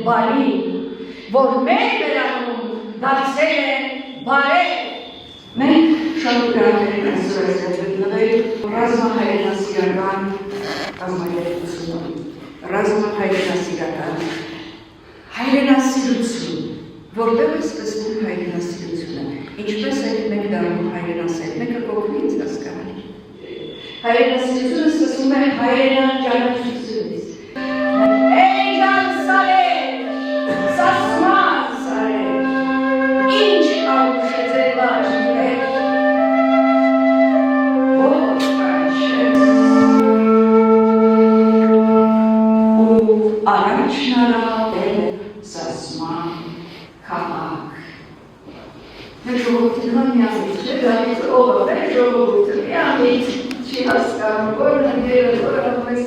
բալի, որ մեր վերանում դարձել է բարև։ Մենք շատ ուղղակի ենք այսօր գտնվել ռազմահայրենասիրական կազմակերպությունում, ռազմահայրենասիրական հայրենասիրություն, որտեղ է սկսվում հայրենասիրությունը, ինչպես եք մենք դառնում հայրենասեր, մեկը կօգնի ինձ հասկանալ։ Հայրենասիրությունը սկսվում է հայրենաճանաչությունից։ Էյջան սարեր, սասման սարեր, ինչ արուշ է ձեր վարժներ, ոչ կանչես, ու առաջն արապել է սասման քաղաք։ Մեր ժողովուրդը միամիտ չէ, դրանից ով է ժողովուրդը միամիտ չի հասկանում, որն է դերը, որն է